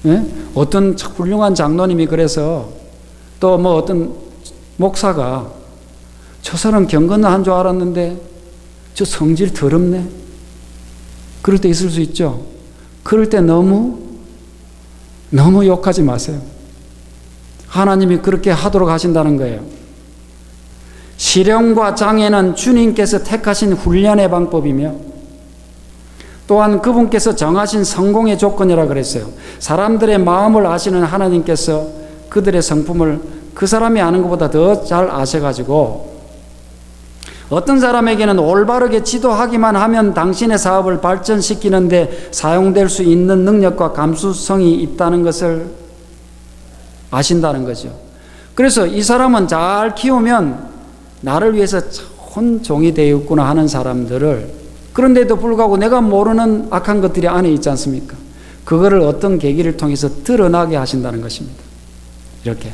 예? 어떤 훌륭한 장로님이 그래서 또 뭐 어떤 목사가 저 사람 경건한 줄 알았는데 저 성질 더럽네. 그럴 때 있을 수 있죠. 그럴 때 너무 욕하지 마세요. 하나님이 그렇게 하도록 하신다는 거예요. 시련과 장애는 주님께서 택하신 훈련의 방법이며 또한 그분께서 정하신 성공의 조건이라 그랬어요. 사람들의 마음을 아시는 하나님께서 그들의 성품을 그 사람이 아는 것보다 더 잘 아셔가지고 어떤 사람에게는 올바르게 지도하기만 하면 당신의 사업을 발전시키는데 사용될 수 있는 능력과 감수성이 있다는 것을 아신다는 거죠. 그래서 이 사람은 잘 키우면 나를 위해서 좋은 종이 되었구나 하는 사람들을 그런데도 불구하고 내가 모르는 악한 것들이 안에 있지 않습니까? 그거를 어떤 계기를 통해서 드러나게 하신다는 것입니다. 이렇게.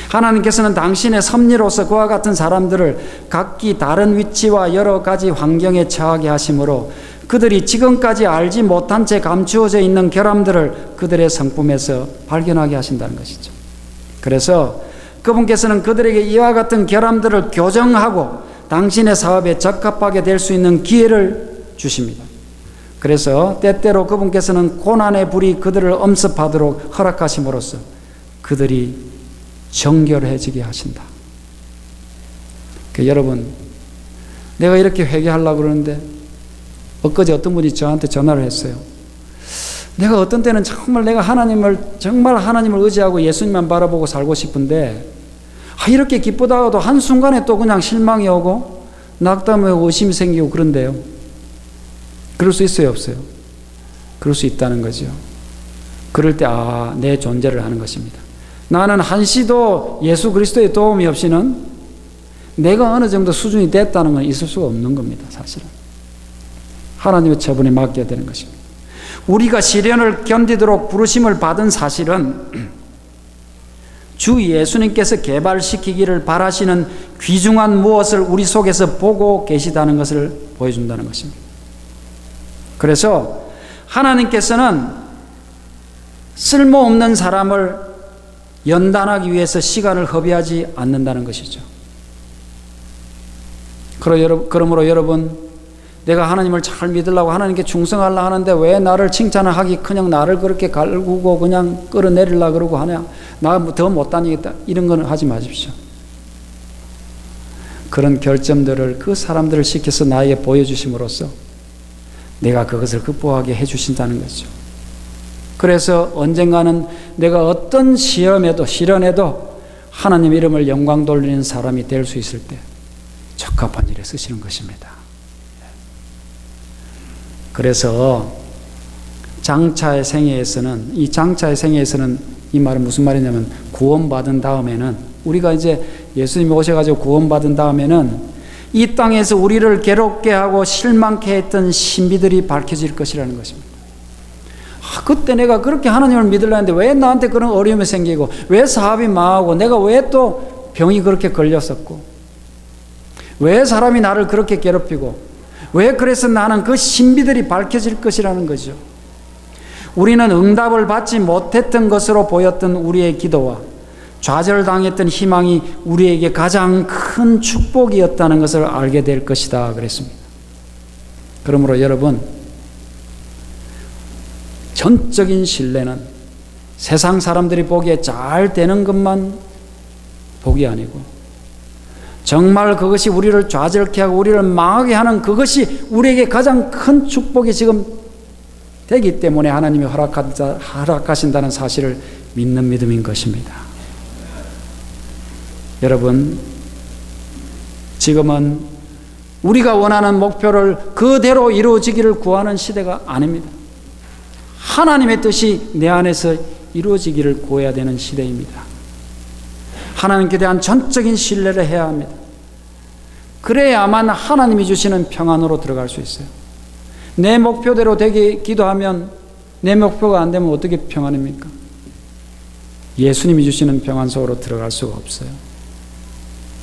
하나님께서는 당신의 섭리로서 그와 같은 사람들을 각기 다른 위치와 여러 가지 환경에 처하게 하심으로 그들이 지금까지 알지 못한 채 감추어져 있는 결함들을 그들의 성품에서 발견하게 하신다는 것이죠. 그래서 그분께서는 그들에게 이와 같은 결함들을 교정하고 당신의 사업에 적합하게 될 수 있는 기회를 주십니다. 그래서 때때로 그분께서는 고난의 불이 그들을 엄습하도록 허락하심으로써 그들이 정결해지게 하신다. 여러분, 내가 이렇게 회개하려고 그러는데 엊그제 어떤 분이 저한테 전화를 했어요. 내가 어떤 때는 정말 내가 하나님을 의지하고 예수님만 바라보고 살고 싶은데 이렇게 기쁘다가도 한순간에 또 그냥 실망이 오고 낙담이 오고 의심이 생기고 그런데요. 그럴 수 있어요, 없어요? 그럴 수 있다는 거죠. 그럴 때 내 존재를 하는 것입니다. 나는 한시도 예수 그리스도의 도움이 없이는 내가 어느 정도 수준이 됐다는 건 있을 수가 없는 겁니다, 사실은. 하나님의 처분에 맡겨야 되는 것입니다. 우리가 시련을 견디도록 부르심을 받은 사실은 주 예수님께서 개발시키기를 바라시는 귀중한 무엇을 우리 속에서 보고 계시다는 것을 보여준다는 것입니다. 그래서 하나님께서는 쓸모없는 사람을 연단하기 위해서 시간을 허비하지 않는다는 것이죠. 그러므로 여러분, 내가 하나님을 잘 믿으려고 하나님께 충성하려고 하는데 왜 나를 칭찬을 하기 그냥 나를 그렇게 갈구고 그냥 끌어내리려고 그러고 하냐, 나 더 못 다니겠다, 이런 건 하지 마십시오. 그런 결점들을 그 사람들을 시켜서 나에게 보여주심으로써 내가 그것을 극복하게 해주신다는 거죠. 그래서 언젠가는 내가 어떤 시련에도 하나님 이름을 영광 돌리는 사람이 될 수 있을 때 적합한 일에 쓰시는 것입니다. 그래서 장차의 생애에서는 이 말은 무슨 말이냐면 구원받은 다음에는 우리가 이제 예수님이 오셔가지고 구원받은 다음에는 이 땅에서 우리를 괴롭게 하고 실망케 했던 신비들이 밝혀질 것이라는 것입니다. 그때 내가 그렇게 하나님을 믿으려는데 왜 나한테 그런 어려움이 생기고 왜 사업이 망하고 내가 왜 또 병이 그렇게 걸렸었고 왜 사람이 나를 그렇게 괴롭히고 왜 그래서 나는 그 신비들이 밝혀질 것이라는 거죠. 우리는 응답을 받지 못했던 것으로 보였던 우리의 기도와 좌절당했던 희망이 우리에게 가장 큰 축복이었다는 것을 알게 될 것이다 그랬습니다. 그러므로 여러분, 전적인 신뢰는 세상 사람들이 보기에 잘 되는 것만 복이 아니고 정말 그것이 우리를 좌절케 하고 우리를 망하게 하는 그것이 우리에게 가장 큰 축복이 지금 되기 때문에 하나님이 허락하신다는 사실을 믿는 믿음인 것입니다. 여러분, 지금은 우리가 원하는 목표를 그대로 이루어지기를 구하는 시대가 아닙니다. 하나님의 뜻이 내 안에서 이루어지기를 구해야 되는 시대입니다. 하나님께 대한 전적인 신뢰를 해야 합니다. 그래야만 하나님이 주시는 평안으로 들어갈 수 있어요. 내 목표대로 되게 기도하면 내 목표가 안 되면 어떻게 평안입니까? 예수님이 주시는 평안 속으로 들어갈 수가 없어요.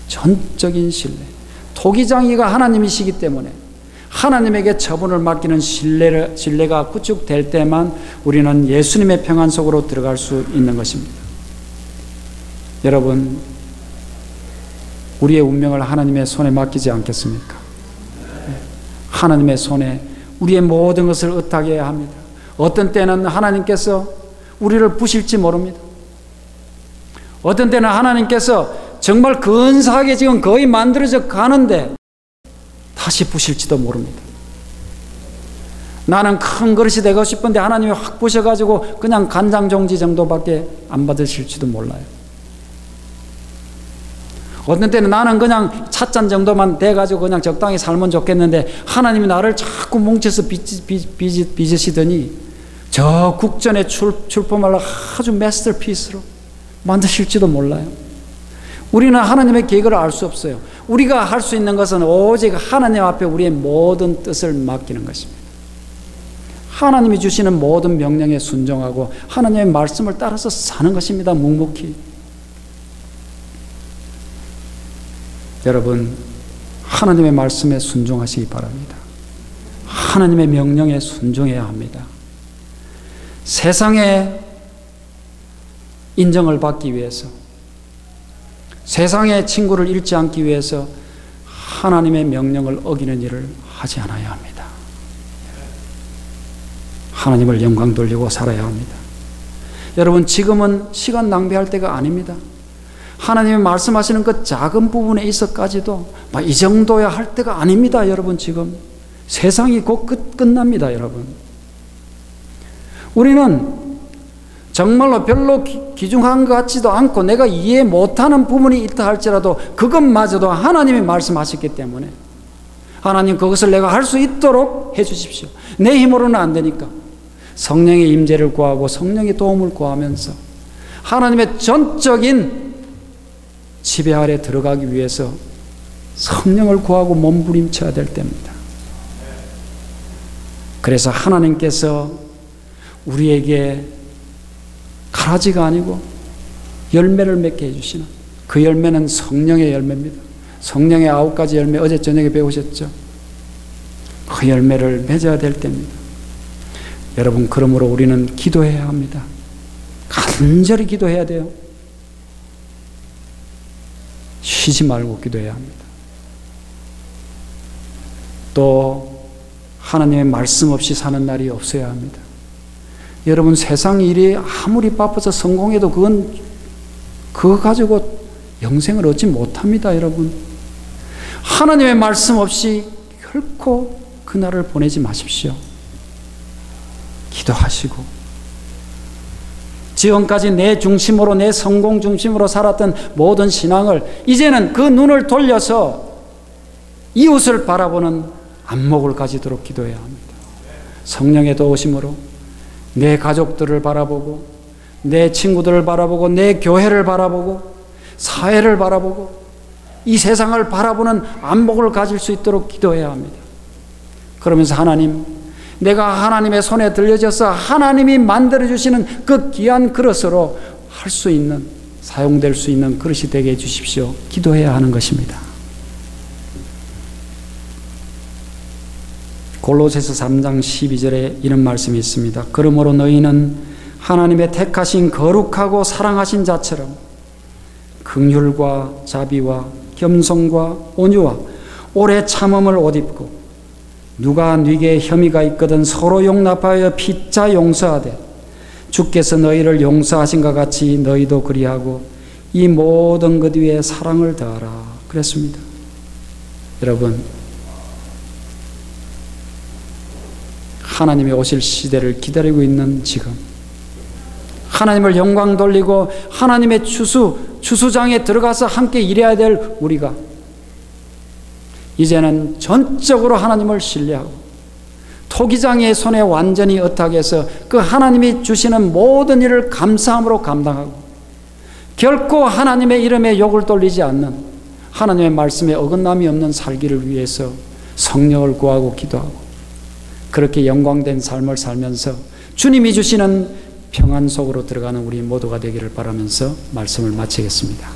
전적인 신뢰. 토기장이가 하나님이시기 때문에 하나님에게 처분을 맡기는 신뢰가 구축될 때만 우리는 예수님의 평안 속으로 들어갈 수 있는 것입니다. 여러분, 우리의 운명을 하나님의 손에 맡기지 않겠습니까? 하나님의 손에 우리의 모든 것을 의탁해야 합니다. 어떤 때는 하나님께서 우리를 부실지 모릅니다. 어떤 때는 하나님께서 정말 근사하게 지금 거의 만들어져 가는데 다시 부실지도 모릅니다. 나는 큰 그릇이 되고 싶은데 하나님이 확 부셔가지고 그냥 간장종지 정도밖에 안 받으실지도 몰라요. 어떤 때는 나는 그냥 찻잔 정도만 돼가지고 그냥 적당히 살면 좋겠는데 하나님이 나를 자꾸 뭉쳐서 빚으시더니 저 국전에 출품할 아주 마스터피스로 만드실지도 몰라요. 우리는 하나님의 계획을 알 수 없어요. 우리가 할 수 있는 것은 오직 하나님 앞에 우리의 모든 뜻을 맡기는 것입니다. 하나님이 주시는 모든 명령에 순종하고 하나님의 말씀을 따라서 사는 것입니다. 묵묵히. 여러분, 하나님의 말씀에 순종하시기 바랍니다. 하나님의 명령에 순종해야 합니다. 세상의 인정을 받기 위해서, 세상의 친구를 잃지 않기 위해서 하나님의 명령을 어기는 일을 하지 않아야 합니다. 하나님을 영광 돌리고 살아야 합니다. 여러분, 지금은 시간 낭비할 때가 아닙니다. 하나님이 말씀하시는 그 작은 부분에 있어까지도 이 정도야 할 때가 아닙니다. 여러분, 지금 세상이 곧 끝납니다. 여러분, 우리는 정말로 별로 귀중한 것 같지도 않고 내가 이해 못하는 부분이 있다 할지라도 그것마저도 하나님이 말씀하셨기 때문에 하나님, 그것을 내가 할 수 있도록 해 주십시오. 내 힘으로는 안 되니까 성령의 임재를 구하고 성령의 도움을 구하면서 하나님의 전적인 지배 아래 들어가기 위해서 성령을 구하고 몸부림쳐야 될 때입니다. 그래서 하나님께서 우리에게 가라지가 아니고 열매를 맺게 해주시는 그 열매는 성령의 열매입니다. 성령의 9가지 열매, 어제 저녁에 배우셨죠? 그 열매를 맺어야 될 때입니다. 여러분, 그러므로 우리는 기도해야 합니다. 간절히 기도해야 돼요. 쉬지 말고 기도해야 합니다. 또 하나님의 말씀 없이 사는 날이 없어야 합니다. 여러분, 세상 일이 아무리 바빠서 성공해도 그거 가지고 영생을 얻지 못합니다. 여러분, 하나님의 말씀 없이 결코 그날을 보내지 마십시오. 기도하시고, 지금까지 내 중심으로, 내 성공 중심으로 살았던 모든 신앙을 이제는 그 눈을 돌려서 이웃을 바라보는 안목을 가지도록 기도해야 합니다. 성령의 도우심으로 내 가족들을 바라보고, 내 친구들을 바라보고, 내 교회를 바라보고, 사회를 바라보고, 이 세상을 바라보는 안목을 가질 수 있도록 기도해야 합니다. 그러면서 하나님, 내가 하나님의 손에 들려져서 하나님이 만들어주시는 그 귀한 그릇으로 할 수 있는, 사용될 수 있는 그릇이 되게 해주십시오. 기도해야 하는 것입니다. 골로새서 3장 12절에 이런 말씀이 있습니다. 그러므로 너희는 하나님의 택하신 거룩하고 사랑하신 자처럼 긍휼과 자비와 겸손과 온유와 오래 참음을 옷 입고, 누가 네게 혐의가 있거든 서로 용납하여 피차 용서하되 주께서 너희를 용서하신 것 같이 너희도 그리하고 이 모든 것 위에 사랑을 더하라 그랬습니다. 여러분, 하나님의 오실 시대를 기다리고 있는 지금, 하나님을 영광 돌리고 하나님의 추수장에 들어가서 함께 일해야 될 우리가 이제는 전적으로 하나님을 신뢰하고 토기장의 손에 완전히 의탁해서 그 하나님이 주시는 모든 일을 감사함으로 감당하고, 결코 하나님의 이름에 욕을 돌리지 않는, 하나님의 말씀에 어긋남이 없는 살기를 위해서 성령을 구하고 기도하고, 그렇게 영광된 삶을 살면서 주님이 주시는 평안 속으로 들어가는 우리 모두가 되기를 바라면서 말씀을 마치겠습니다.